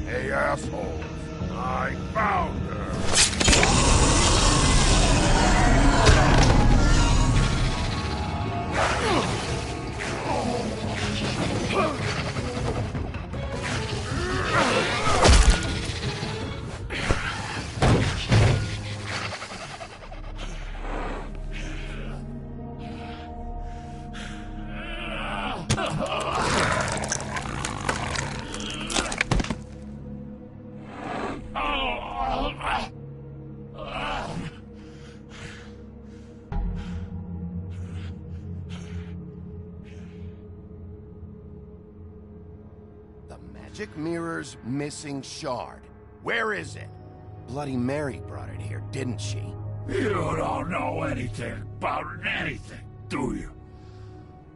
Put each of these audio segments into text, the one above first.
Hey, assholes. I found her. The magic mirror's missing shard. Where is it? Bloody Mary brought it here, didn't she? You don't know anything about anything, do you?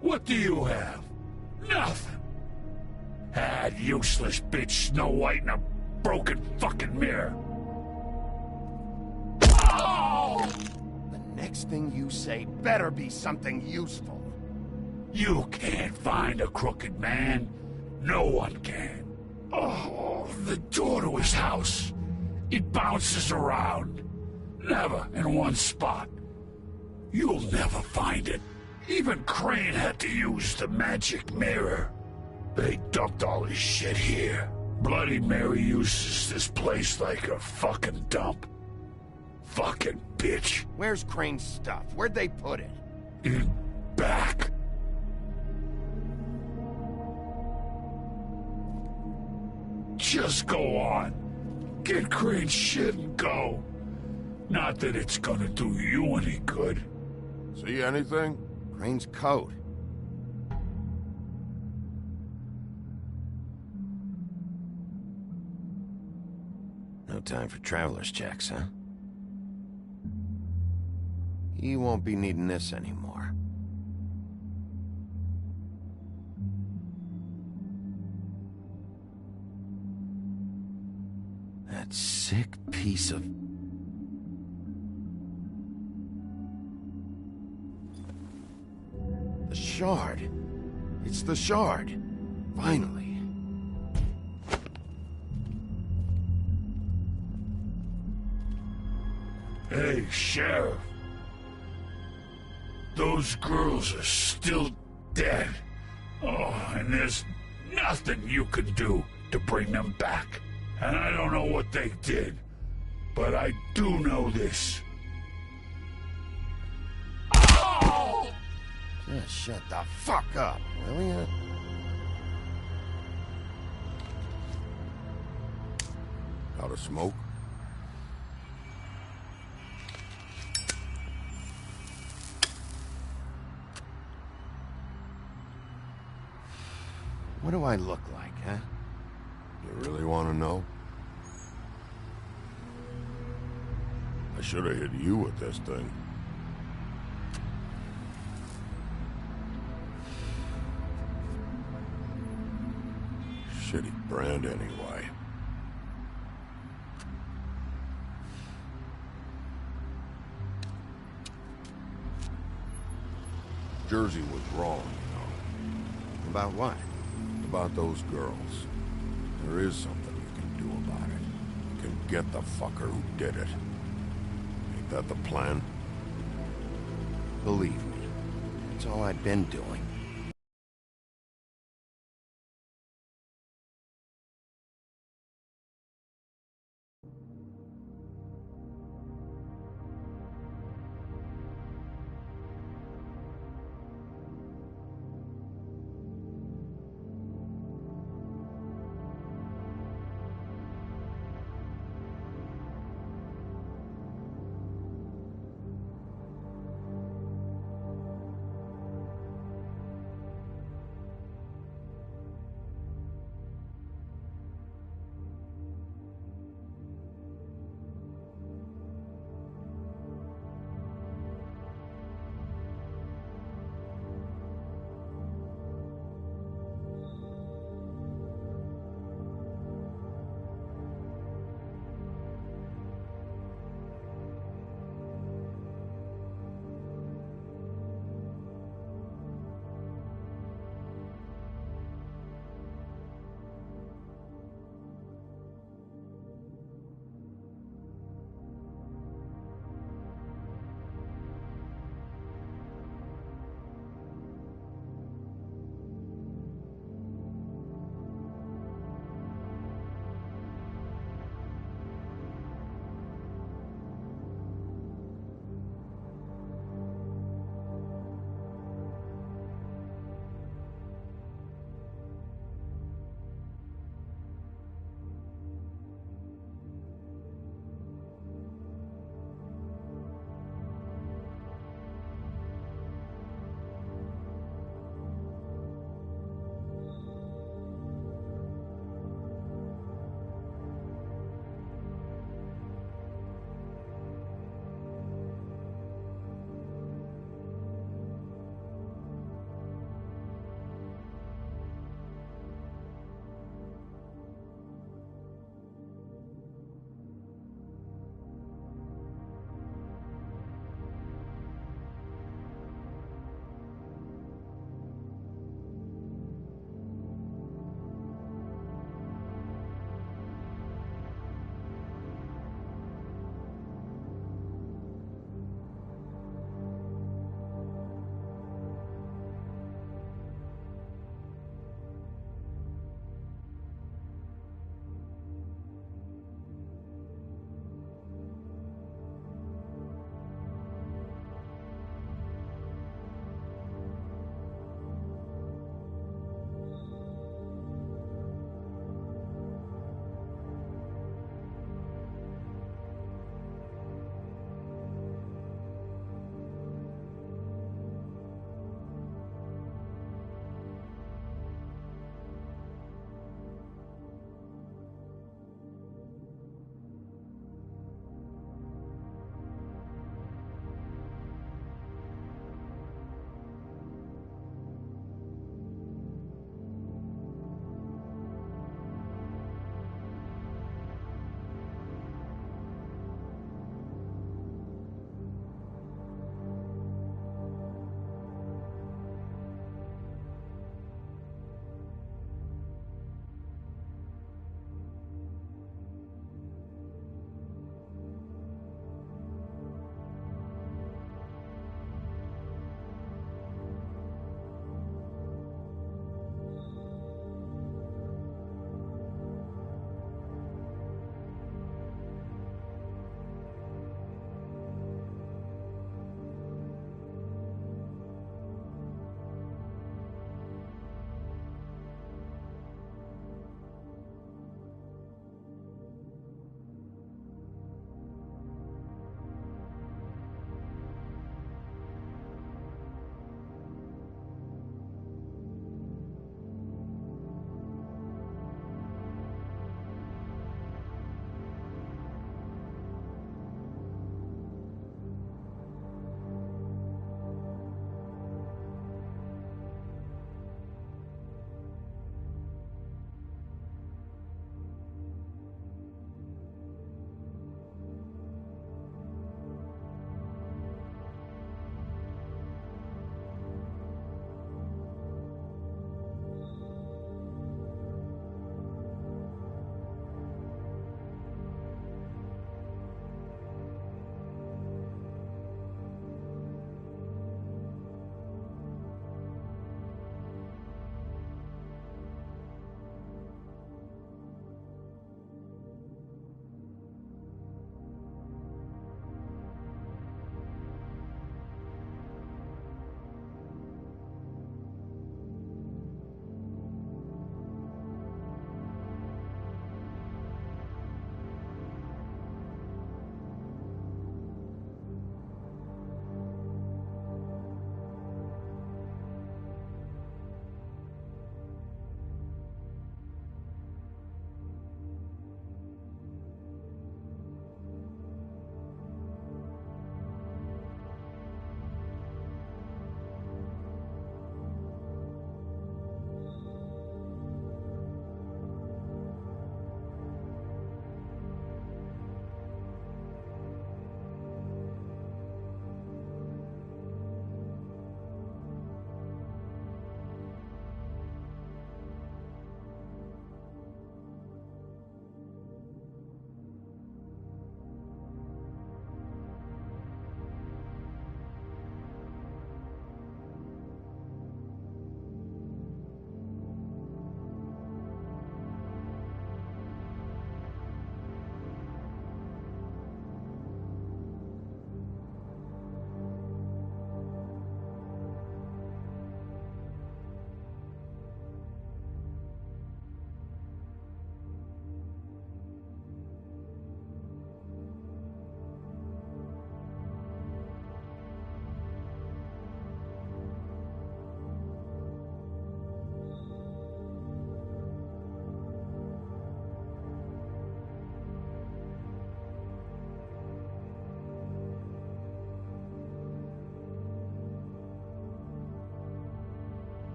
What do you have? Nothing. That useless bitch Snow White in a broken fucking mirror. Oh! The next thing you say better be something useful. You can't find a crooked man. No one can. Oh, the door to his house. It bounces around. Never in one spot. You'll never find it. Even Crane had to use the magic mirror. They dumped all his shit here. Bloody Mary uses this place like a fucking dump. Fucking bitch. Where's Crane's stuff? Where'd they put it? In back. Just go on. Get Crane's shit and go. Not that it's gonna do you any good. See anything? Crane's coat. No time for traveler's checks, huh? He won't be needing this anymore. That sick piece of... The shard. It's the shard. Finally. Hey, Sheriff. Those girls are still dead. Oh, and there's nothing you can do to bring them back. And I don't know what they did, but I do know this. Oh! Just shut the fuck up, will you? Out of smoke? What do I look like, huh? You really want to know? I should have hit you with this thing. Shitty brand anyway. Jersey was wrong, you know. About what? About those girls. There is something you can do about it. You can get the fucker who did it. Ain't that the plan? Believe me, that's all I've been doing.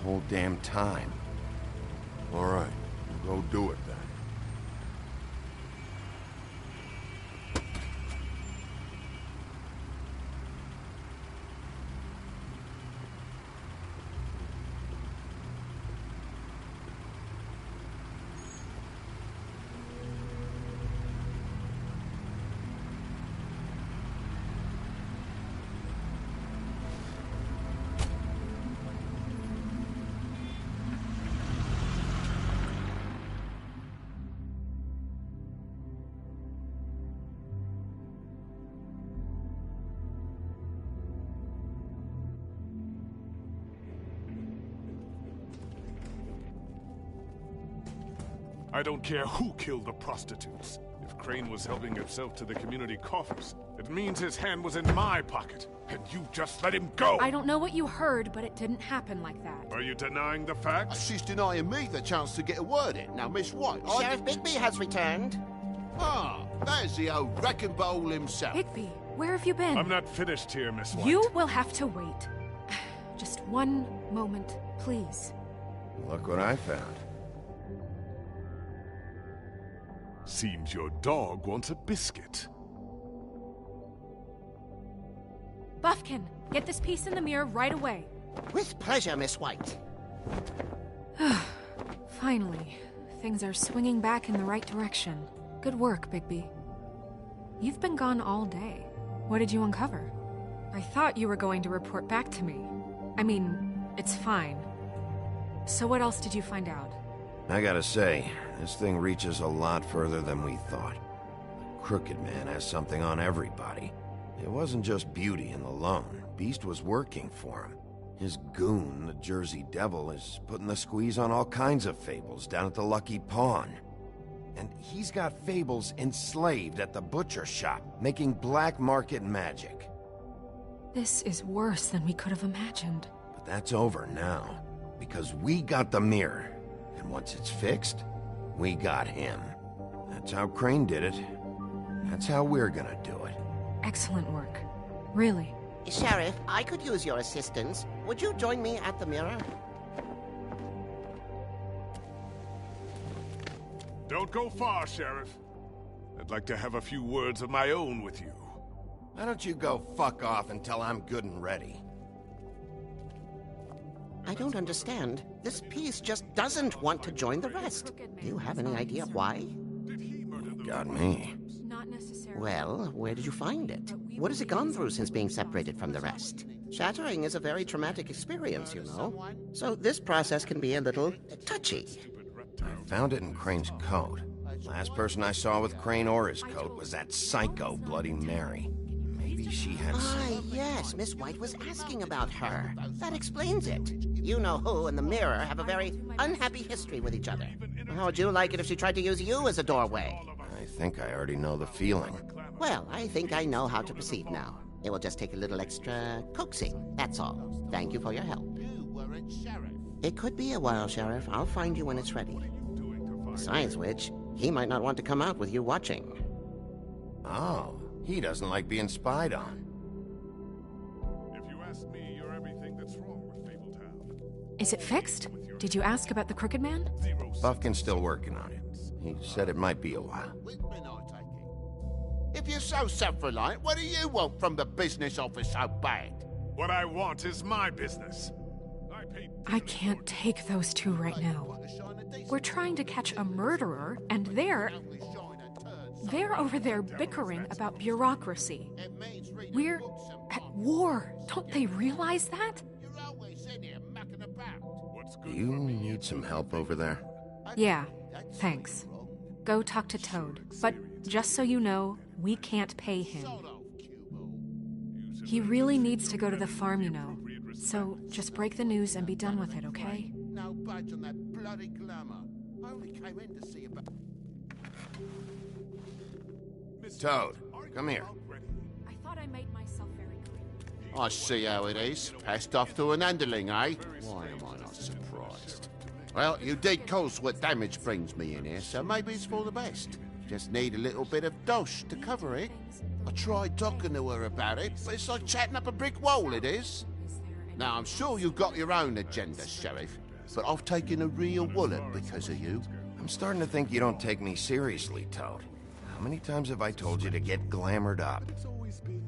whole damn time. All right, go do it then. I don't care who killed the prostitutes. If Crane was helping himself to the community coffers, it means his hand was in my pocket, and you just let him go! I don't know what you heard, but it didn't happen like that. Are you denying the facts? She's denying me the chance to get a word in. Now, Miss White, Sheriff Bigby has returned. Ah, there's the old wrecking bowl himself. Bigby, where have you been? I'm not finished here, Miss White. You will have to wait. Just one moment, please. Look what I found. Seems your dog wants a biscuit. Buffkin, get this piece in the mirror right away. With pleasure, Miss White. Finally, things are swinging back in the right direction. Good work, Bigby. You've been gone all day. What did you uncover? I thought you were going to report back to me. I mean, it's fine. So what else did you find out? I gotta say, this thing reaches a lot further than we thought. The Crooked Man has something on everybody. It wasn't just Beauty and the Lone. Beast was working for him. His goon, the Jersey Devil, is putting the squeeze on all kinds of fables down at the Lucky Pawn. And he's got fables enslaved at the butcher shop, making black market magic. This is worse than we could have imagined. But that's over now, because we got the mirror. And once it's fixed, we got him. That's how Crane did it. That's how we're gonna do it. Excellent work. Really. Sheriff, I could use your assistance. Would you join me at the mirror? Don't go far, Sheriff. I'd like to have a few words of my own with you. Why don't you go fuck off until I'm good and ready? I don't understand. This piece just doesn't want to join the rest. Do you have any idea why? Got me. Not necessarily. Well, where did you find it? What has it gone through since being separated from the rest? Shattering is a very traumatic experience, you know. So this process can be a little touchy. I found it in Crane's coat. Last person I saw with Crane or his coat was that psycho Bloody Mary. Maybe she had Ah, yes, Miss White was asking about her. That explains it. You know who and the mirror have a very unhappy history with each other. How would you like it if she tried to use you as a doorway? I think I already know the feeling. Well, I think I know how to proceed now. It will just take a little extra coaxing, that's all. Thank you for your help. It could be a while, Sheriff. I'll find you when it's ready. Besides which, he might not want to come out with you watching. Oh, he doesn't like being spied on. If you ask me, you're everything that's wrong with Fabletown. Is it fixed? Did you ask about the Crooked Man? Buffkin's still working on it. He said it might be a while. If you're so self-reliant, what do you want from the business office so bad? What I want is my business. I can't take those two right now. We're trying to catch a murderer, and they're over there bickering about bureaucracy. We're at war. Don't they realize that? Do you need some help over there? Yeah, thanks. Go talk to Toad. But just so you know, we can't pay him. He really needs to go to the farm, you know. So just break the news and be done with it, okay? No budge on that bloody glamour. I only came in to see about... Toad, come here. I thought I made myself very clear. I see how it is. Passed off to an underling, eh? Why am I not surprised? Well, you did cause what damage brings me in here, so maybe it's for the best. Just need a little bit of dosh to cover it. I tried talking to her about it, but it's like chatting up a brick wall, it is. Now, I'm sure you've got your own agenda, Sheriff, but I've taken a real wallet because of you. I'm starting to think you don't take me seriously, Toad. How many times have I told you to get glamored up?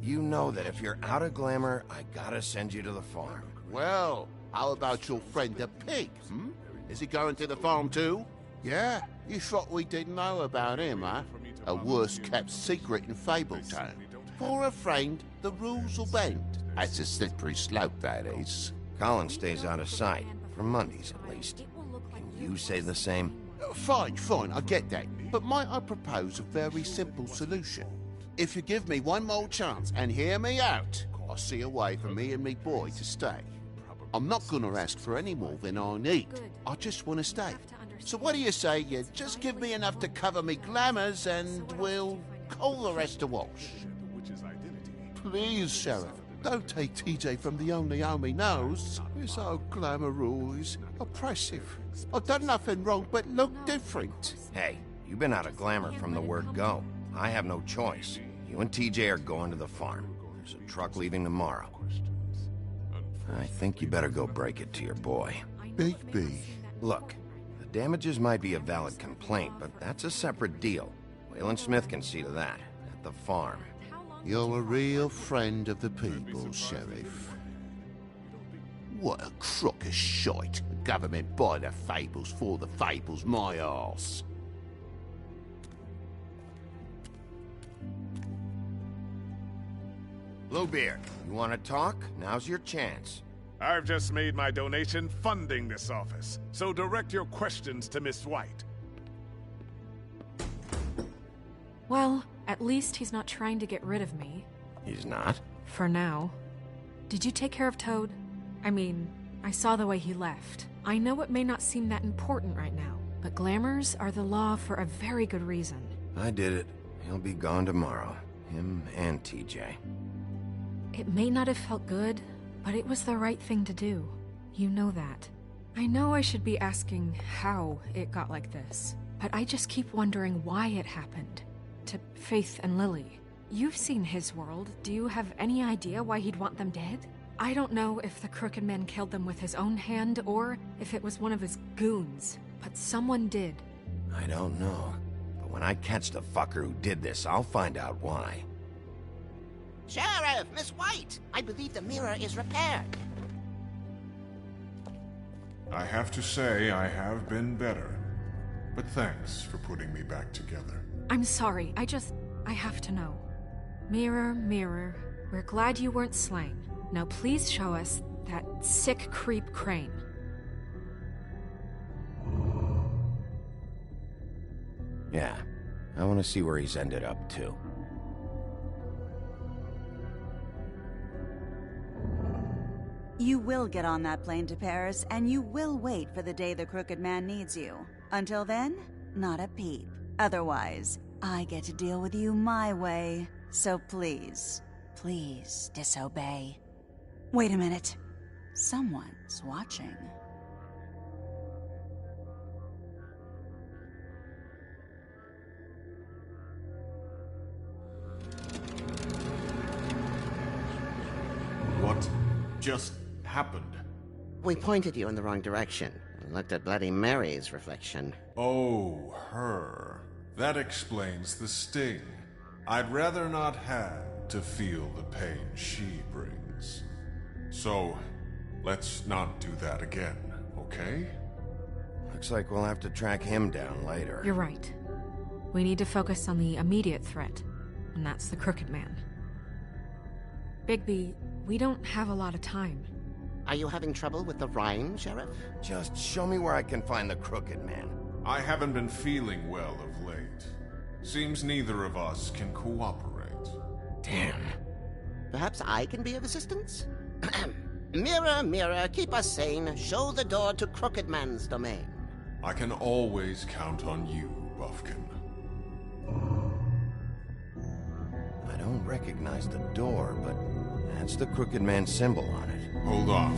You know that if you're out of glamour, I gotta send you to the farm. Well, how about your friend the pig, hmm? Is he going to the farm too? Yeah? You thought we didn't know about him, huh? A worst-kept secret in Fabletown. For a friend, the rules will bend. That's a slippery slope, that is. Colin stays out of sight, for Mondays at least. Can you say the same? Fine, I get that. But might I propose a very simple solution? If you give me one more chance and hear me out, I'll see a way for me and me boy to stay. I'm not gonna ask for any more than I need. I just want to stay. So what do you say you just give me enough to cover me glamours and we'll call the rest a wash? Please, Sheriff, don't take TJ from the only home he knows. This old glamour rule is oppressive. I've done nothing wrong but look different. Hey, you've been out of glamour from the word go. I have no choice. You and TJ are going to the farm. There's a truck leaving tomorrow. I think you better go break it to your boy. Bigby. Look, the damages might be a valid complaint, but that's a separate deal. Waylon Smith can see to that, at the farm. You're a real friend of the people, Sheriff. What a crock of shite. The government buy the fables for the fables, my arse. Bluebeard, you want to talk? Now's your chance. I've just made my donation funding this office, so direct your questions to Miss White. Well, at least he's not trying to get rid of me. He's not? For now. Did you take care of Toad? I mean, I saw the way he left. I know it may not seem that important right now, but glamours are the law for a very good reason. I did it. He'll be gone tomorrow. Him and TJ. It may not have felt good, but it was the right thing to do. You know that. I know I should be asking how it got like this, but I just keep wondering why it happened. To Faith and Lily. You've seen his world. Do you have any idea why he'd want them dead? I don't know if the Crooked Man killed them with his own hand or if it was one of his goons, but someone did. I don't know. But when I catch the fucker who did this, I'll find out why. Sheriff, Miss White, I believe the mirror is repaired. I have to say I have been better. But thanks for putting me back together. I'm sorry, I have to know. Mirror, mirror, we're glad you weren't slain. Now please show us that sick creep Crane. Yeah, I want to see where he's ended up, too. You will get on that plane to Paris, and you will wait for the day the Crooked Man needs you. Until then, not a peep. Otherwise, I get to deal with you my way. So please, please disobey. Wait a minute. Someone's watching. What just happened? We pointed you in the wrong direction and looked at Bloody Mary's reflection. Oh, her. That explains the sting. I'd rather not have to feel the pain she brings. So, let's not do that again, okay? Looks like we'll have to track him down later. You're right. We need to focus on the immediate threat, and that's the Crooked Man. Bigby, we don't have a lot of time. Are you having trouble with the rhyme, Sheriff? Just show me where I can find the Crooked Man. I haven't been feeling well of late. Seems neither of us can cooperate. Damn. Perhaps I can be of assistance? Mirror, mirror, keep us sane. Show the door to Crooked Man's domain. I can always count on you, Buffkin. I don't recognize the door, but that's the Crooked Man symbol on it. Hold on.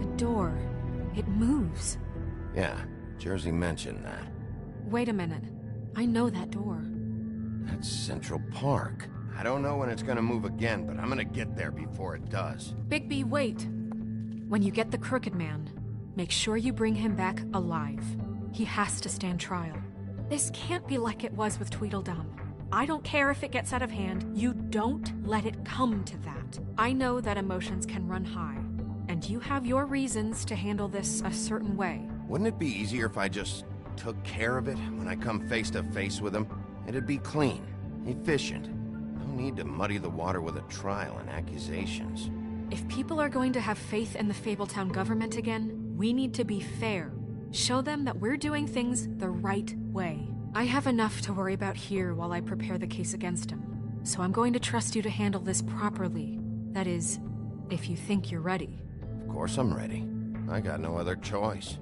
The door. It moves. Yeah, Jersey mentioned that. Wait a minute. I know that door. That's Central Park. I don't know when it's gonna move again, but I'm gonna get there before it does. Bigby, wait. When you get the Crooked Man, make sure you bring him back alive. He has to stand trial. This can't be like it was with Tweedledum. I don't care if it gets out of hand. You don't let it come to that. I know that emotions can run high, and you have your reasons to handle this a certain way. Wouldn't it be easier if I just took care of it when I come face to face with him? It'd be clean, efficient. No need to muddy the water with a trial and accusations. If people are going to have faith in the Fabletown government again, we need to be fair. Show them that we're doing things the right way. I have enough to worry about here while I prepare the case against him. So I'm going to trust you to handle this properly. That is, if you think you're ready. Of course I'm ready. I got no other choice.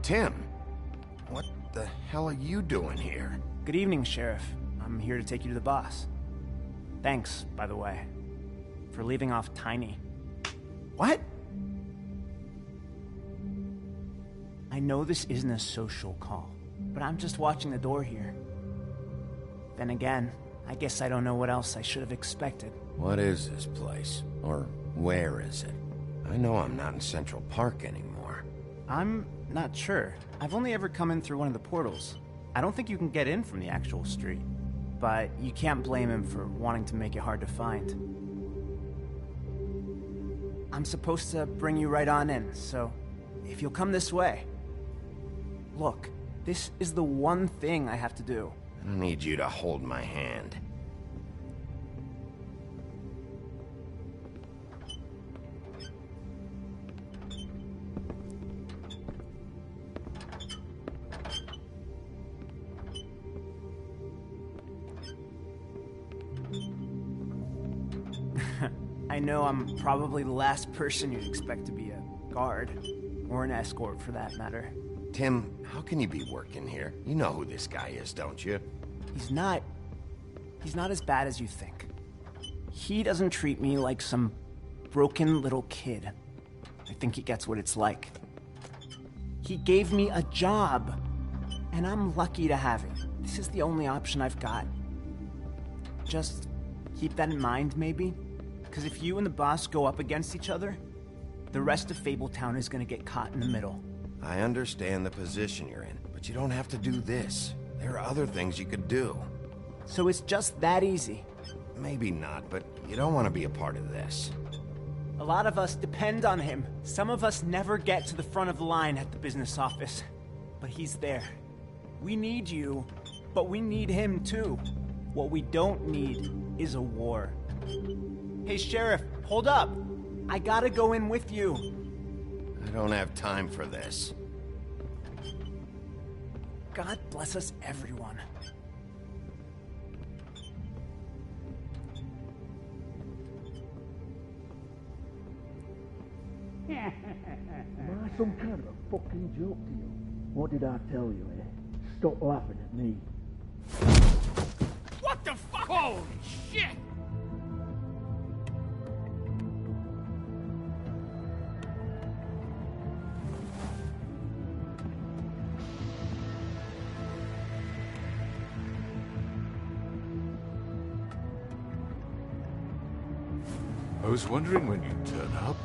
Tim, what the hell are you doing here? Good evening, Sheriff. I'm here to take you to the boss. Thanks, by the way, for leaving off Tiny. What? I know this isn't a social call, but I'm just watching the door here. Then again, I guess I don't know what else I should have expected. What is this place? Or where is it? I know I'm not in Central Park anymore. I'm not sure. I've only ever come in through one of the portals. I don't think you can get in from the actual street. But you can't blame him for wanting to make it hard to find. I'm supposed to bring you right on in, so if you'll come this way. Look, this is the one thing I have to do. I need you to hold my hand. I know I'm probably the last person you'd expect to be a guard, or an escort for that matter. Tim, how can you be working here? You know who this guy is, don't you? He's not as bad as you think. He doesn't treat me like some broken little kid. I think he gets what it's like. He gave me a job, and I'm lucky to have it. This is the only option I've got. Just keep that in mind, maybe? Because if you and the boss go up against each other, the rest of Fabletown is gonna get caught in the middle. I understand the position you're in, but you don't have to do this. There are other things you could do. So it's just that easy? Maybe not, but you don't want to be a part of this. A lot of us depend on him. Some of us never get to the front of the line at the business office. But he's there. We need you, but we need him too. What we don't need is a war. Hey, Sheriff, hold up. I gotta go in with you. I don't have time for this. God bless us, everyone. Am I some kind of a fucking joke to you? What did I tell you, eh? Stop laughing at me. What the fuck? Holy shit! I was wondering when you'd turn up.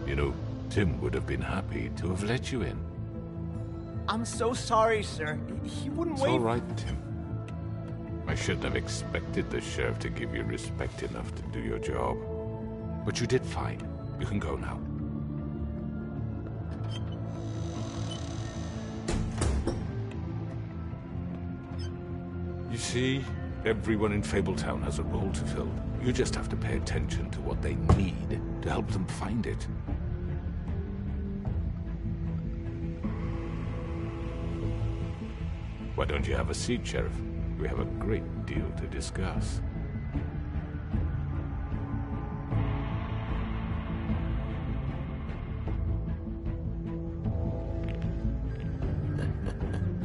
You know, Tim would have been happy to have let you in. I'm so sorry, sir. He wouldn't It's wait. all right, Tim. I shouldn't have expected the sheriff to give you respect enough to do your job. But you did fine. You can go now. You see, everyone in Fabletown has a role to fill. You just have to pay attention to what they need to help them find it. Why don't you have a seat, Sheriff? We have a great deal to discuss.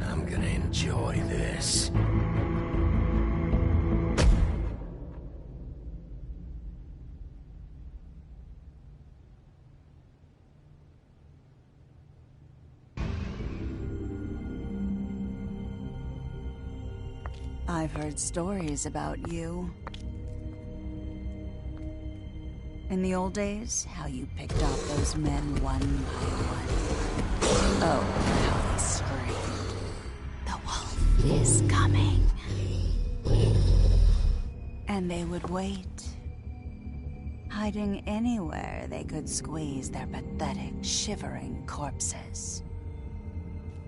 I'm gonna enjoy this. I've heard stories about you. In the old days, how you picked off those men one by one. Oh, how they screamed. The wolf is coming. And they would wait, hiding anywhere they could squeeze their pathetic, shivering corpses.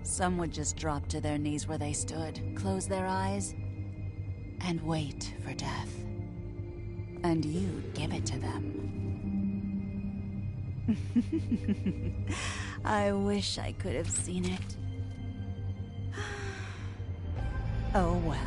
Some would just drop to their knees where they stood, close their eyes, and wait for death. And you'd give it to them. I wish I could have seen it. Oh well.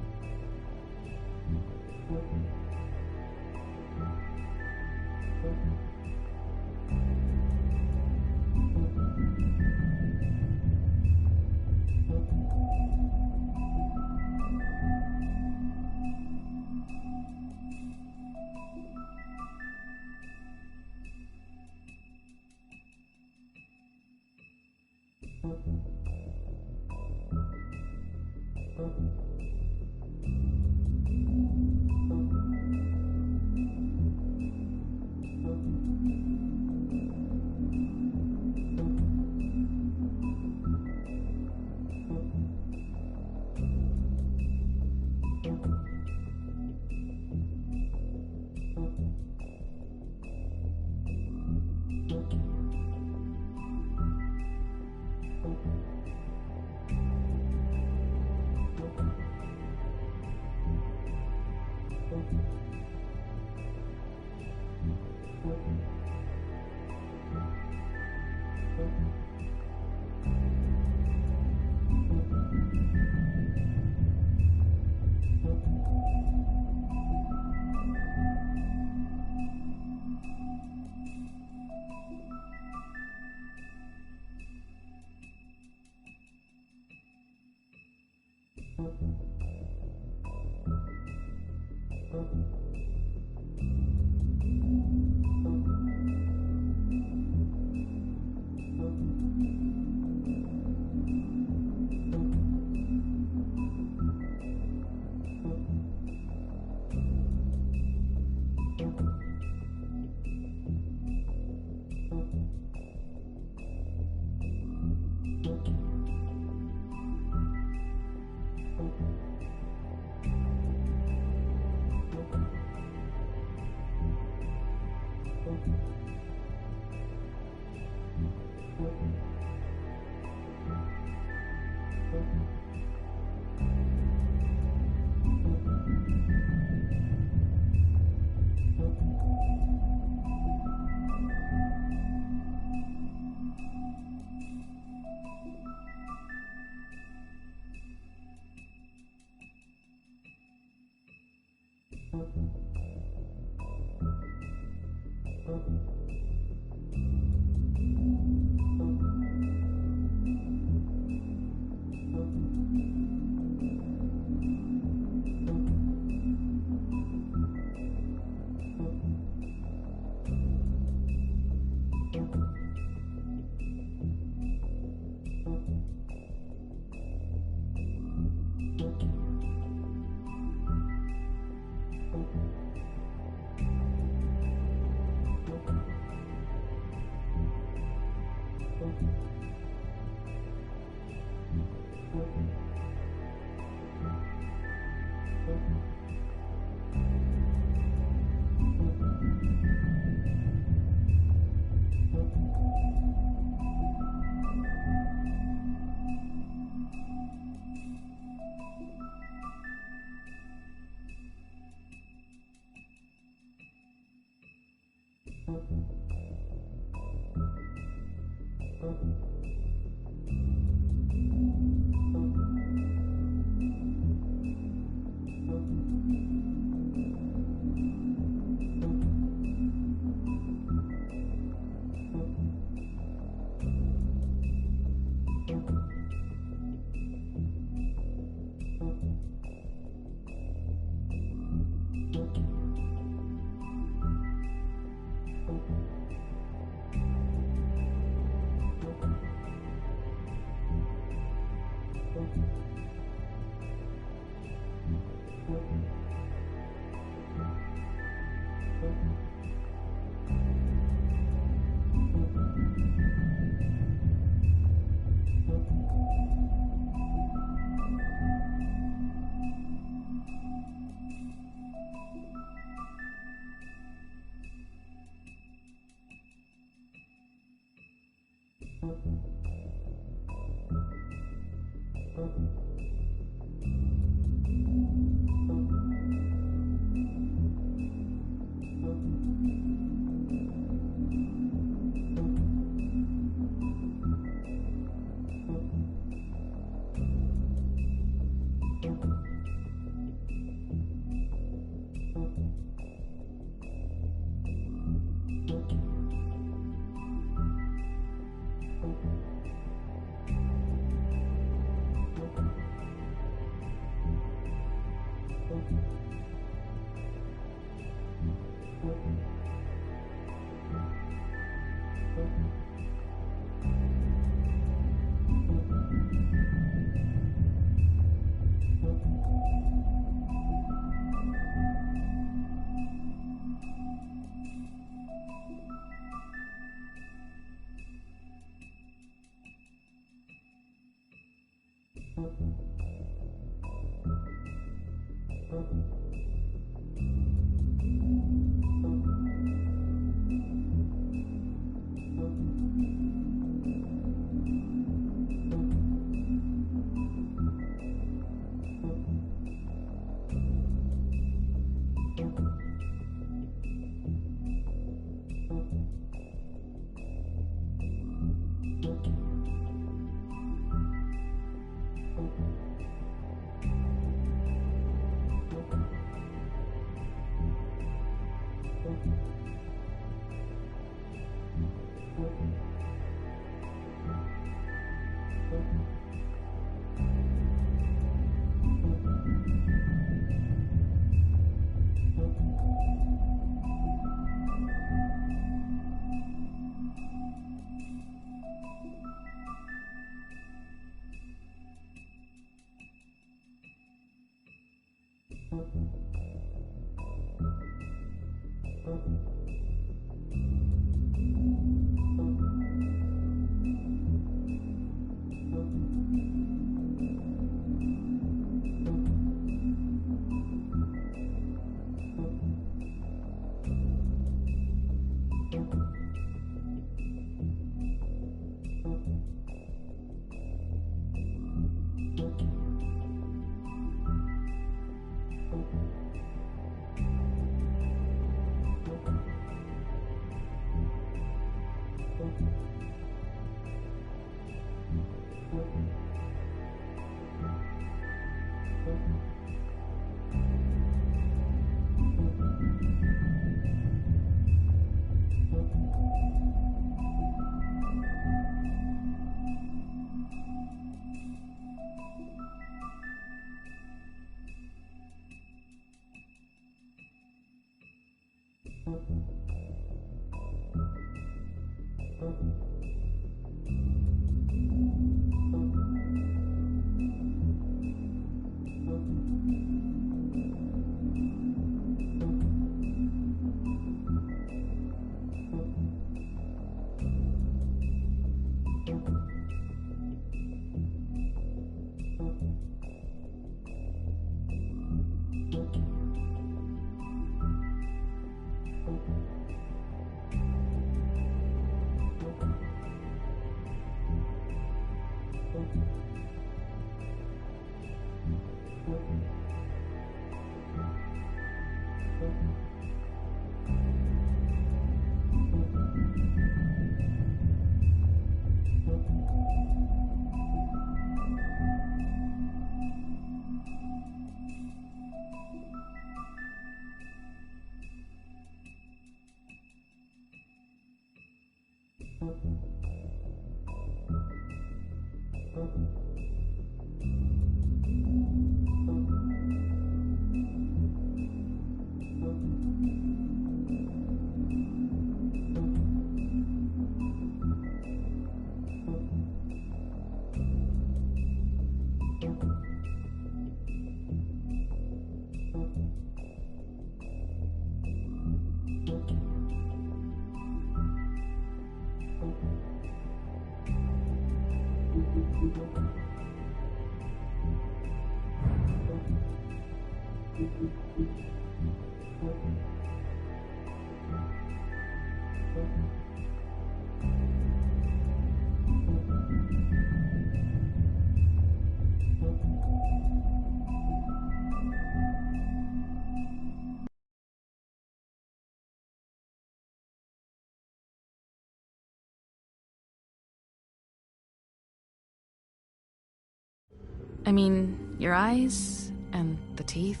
I mean, your eyes and the teeth.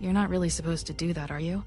You're not really supposed to do that, are you?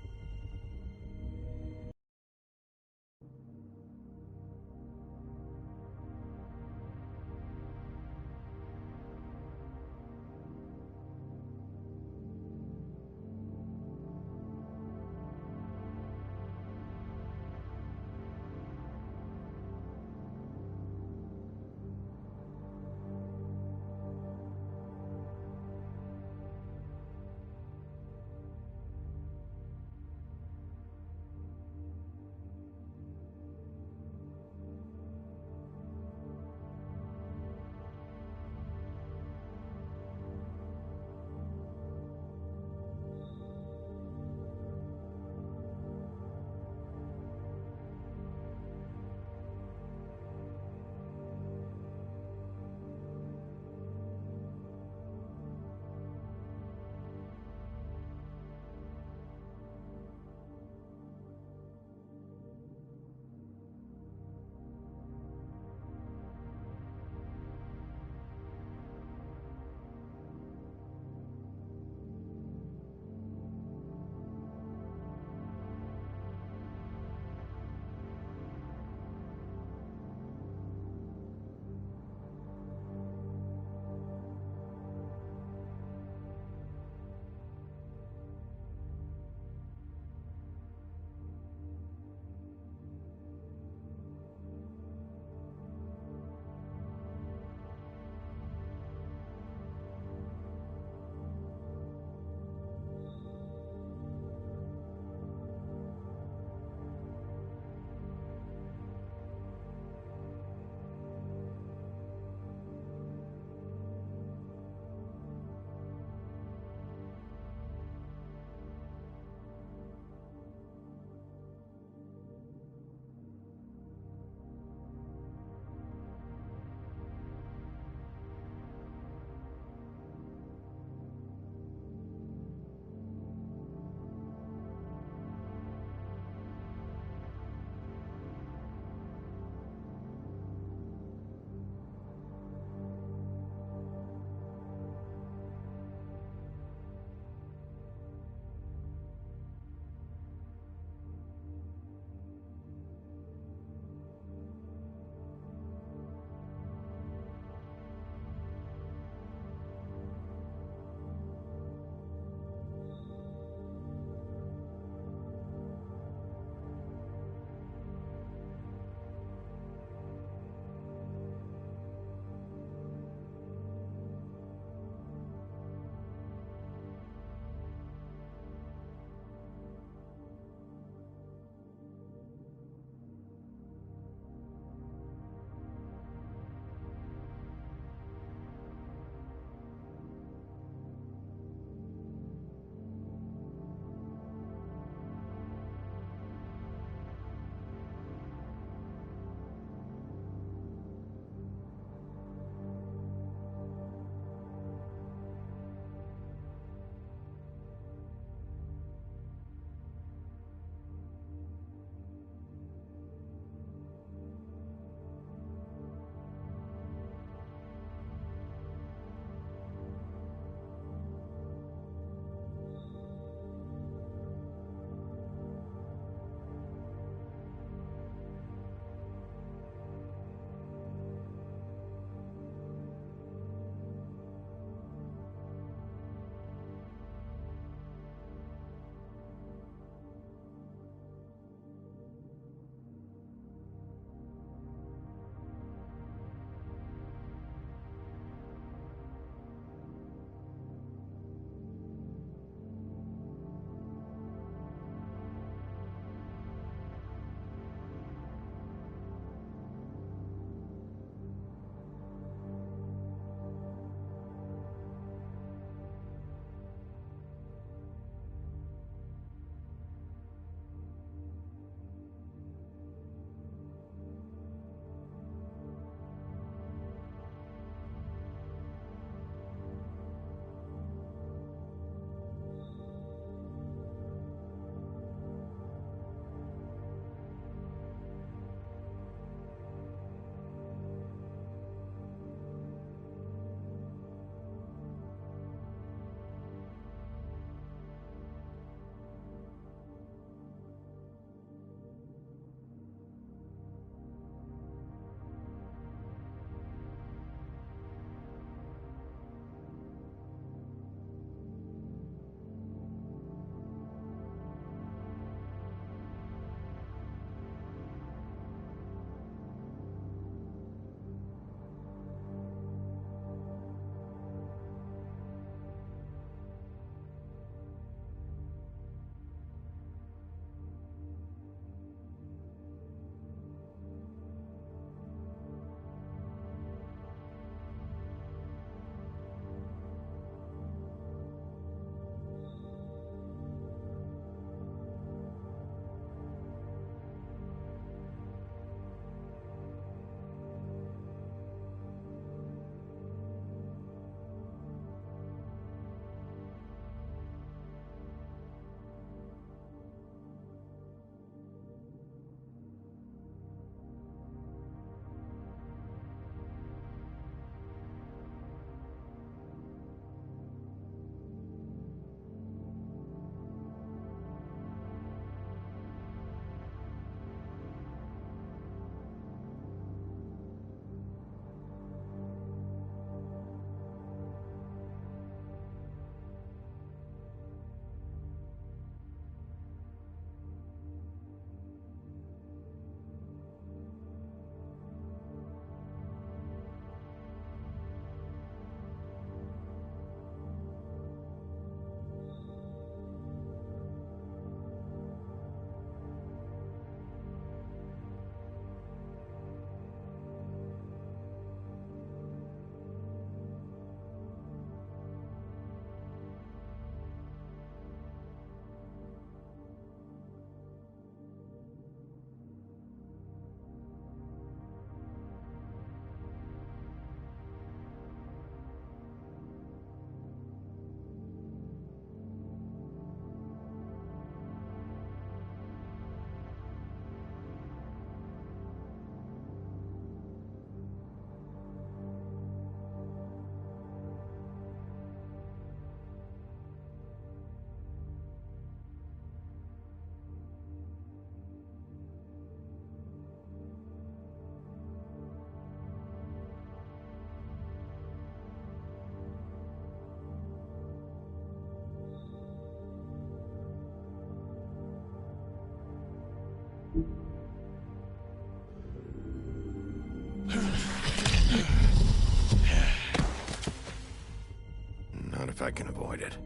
I can avoid it.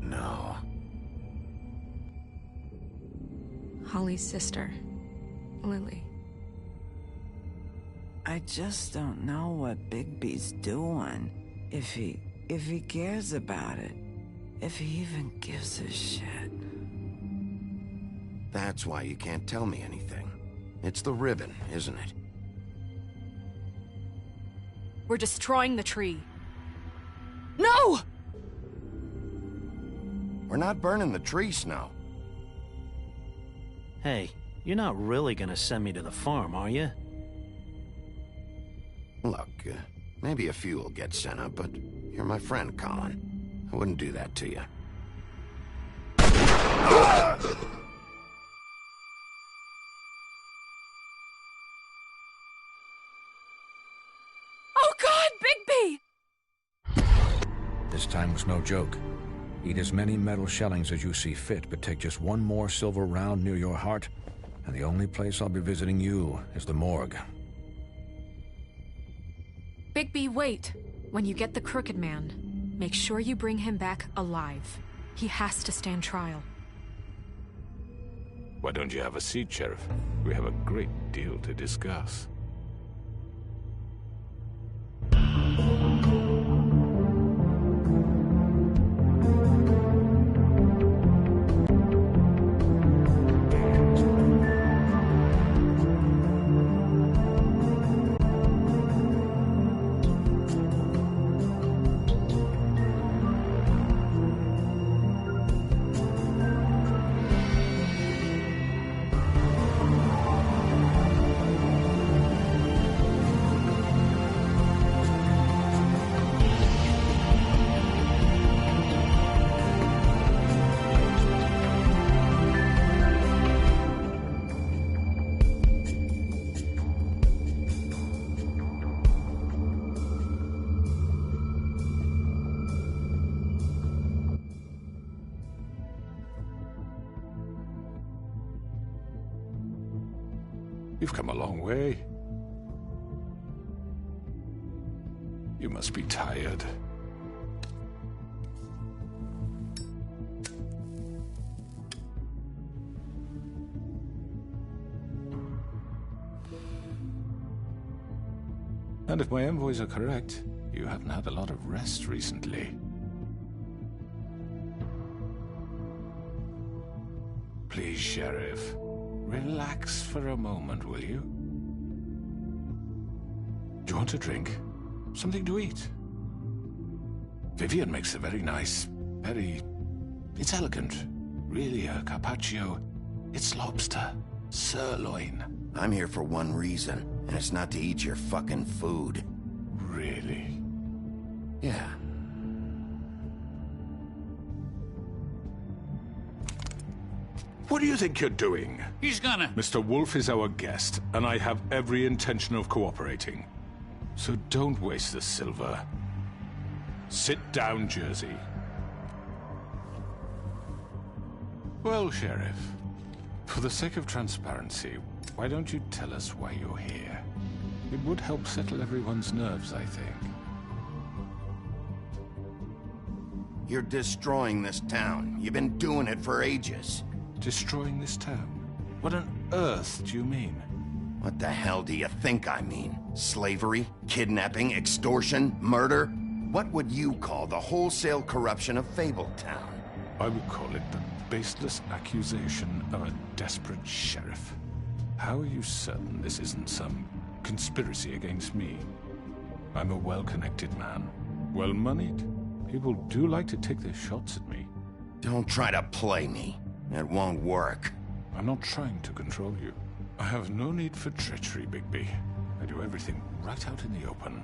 No. Holly's sister, Lily. I just don't know what Bigby's doing. If he cares about it. If he even gives a shit. That's why you can't tell me anything. It's the ribbon, isn't it? We're destroying the tree. No! We're not burning the tree, Snow. Hey, you're not really gonna send me to the farm, are you? Look, maybe a few will get sent up, but you're my friend, Colin. I wouldn't do that to you. Oh God, Bigby! This time was no joke. Eat as many metal shellings as you see fit, but take just one more silver round near your heart, and the only place I'll be visiting you is the morgue. Bigby, wait! When you get the Crooked Man, make sure you bring him back alive. He has to stand trial. Why don't you have a seat, Sheriff? We have a great deal to discuss. You've come a long way. You must be tired. And if my envoys are correct, you haven't had a lot of rest recently. Please, Sheriff. Relax for a moment, will you? Do you want a drink? Something to eat? Vivian makes a very nice, it's elegant. Really, a carpaccio. It's lobster. Sirloin. I'm here for one reason, and it's not to eat your fucking food. Really? Yeah. What do you think you're doing? He's gonna... Mr. Wolf is our guest, and I have every intention of cooperating. So don't waste the silver. Sit down, Jersey. Well, Sheriff, for the sake of transparency, why don't you tell us why you're here? It would help settle everyone's nerves, I think. You're destroying this town. You've been doing it for ages. Destroying this town? What on earth do you mean? What the hell do you think I mean? Slavery? Kidnapping? Extortion? Murder? What would you call the wholesale corruption of Fabletown? I would call it the baseless accusation of a desperate sheriff. How are you certain this isn't some conspiracy against me? I'm a well-connected man. Well-moneyed. People do like to take their shots at me. Don't try to play me. It won't work. I'm not trying to control you. I have no need for treachery, Bigby. I do everything right out in the open.